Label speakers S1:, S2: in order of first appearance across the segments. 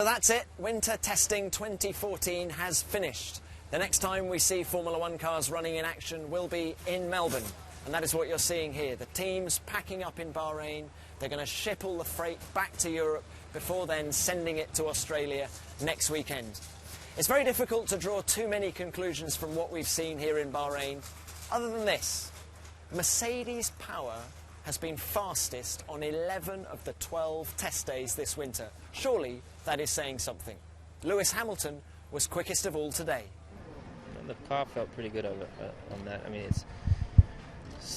S1: So that's it. Winter testing 2014 has finished. The next time we see Formula One cars running in action will be in Melbourne. And that is what you're seeing here. The team's packing up in Bahrain. They're going to ship all the freight back to Europe before then sending it to Australia next weekend. It's very difficult to draw too many conclusions from what we've seen here in Bahrain, other than this. Mercedes power has been fastest on 11 of the 12 test days this winter. Surely that is saying something. Lewis Hamilton was quickest of all today.
S2: The car felt pretty good on that. I mean, it's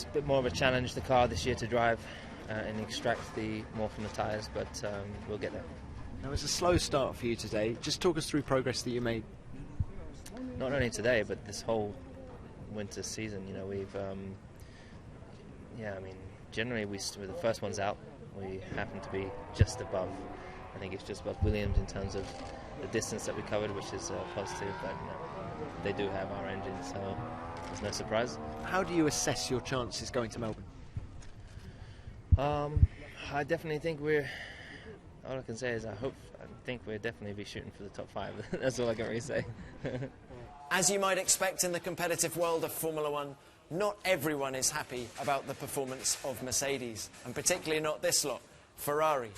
S2: a bit more of a challenge, the car this year, to drive and extract more from the tyres, but we'll get there.
S3: Now, it was a slow start for you today. Just talk us through progress that you made.
S2: Not only today, but this whole winter season. You know, we've, I mean, generally we're the first ones out. We happen to be just above. I think it's just above Williams in terms of the distance that we covered, which is positive. But you know, they do have our engine, so there's no surprise.
S3: How do you assess your chances going to Melbourne?
S2: I definitely think all I can say is I think we'll definitely be shooting for the top 5. That's all I can really say.
S1: As you might expect in the competitive world of Formula One, not everyone is happy about the performance of Mercedes, and particularly not this lot, Ferrari.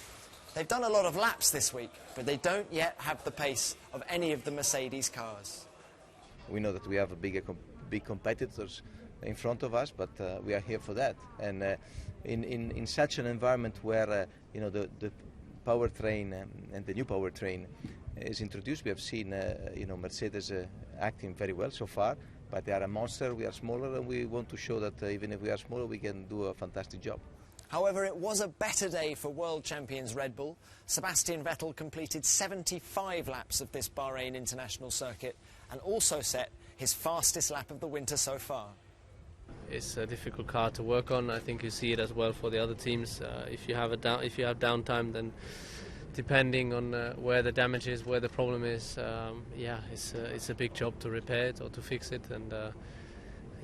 S1: They've done a lot of laps this week, but they don't yet have the pace of any of the Mercedes cars.
S4: We know that we have big competitors in front of us, but we are here for that. And in such an environment where you know, the powertrain and the new powertrain is introduced, we have seen you know, Mercedes acting very well so far. But they are a monster, we are smaller, and we want to show that even if we are smaller, we can do a fantastic job.
S1: However, it was a better day for world champions Red Bull. Sebastian Vettel completed 75 laps of this Bahrain International Circuit and also set his fastest lap of the winter so far.
S5: It's a difficult car to work on. I think you see it as well for the other teams. If you have downtime, then depending on where the damage is, where the problem is, it's a big job to repair it or to fix it, and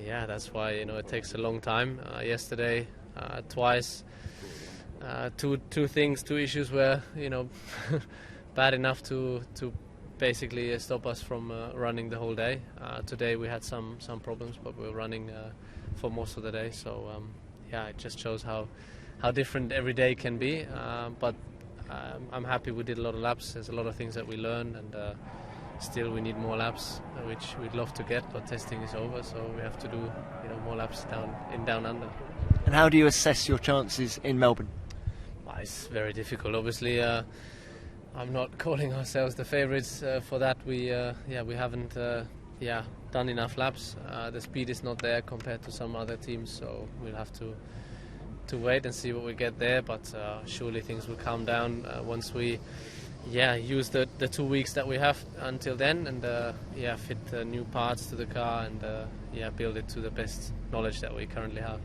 S5: that's why, you know, it takes a long time. Yesterday, twice, two issues were, you know, bad enough to basically stop us from running the whole day. Today we had some problems, but we were running for most of the day. So it just shows how different every day can be. But I'm happy we did a lot of laps. There's a lot of things that we learned, and still we need more laps, which we'd love to get, but testing is over, so we have to do, you know, more laps down under.
S3: And how do you assess your chances in Melbourne?
S5: Well, it's very difficult. Obviously, I'm not calling ourselves the favourites for that. We haven't done enough laps. The speed is not there compared to some other teams, so we'll have to wait and see what we get there. But surely things will calm down once we use the 2 weeks that we have until then, and fit new parts to the car, and build it to the best knowledge that we currently have.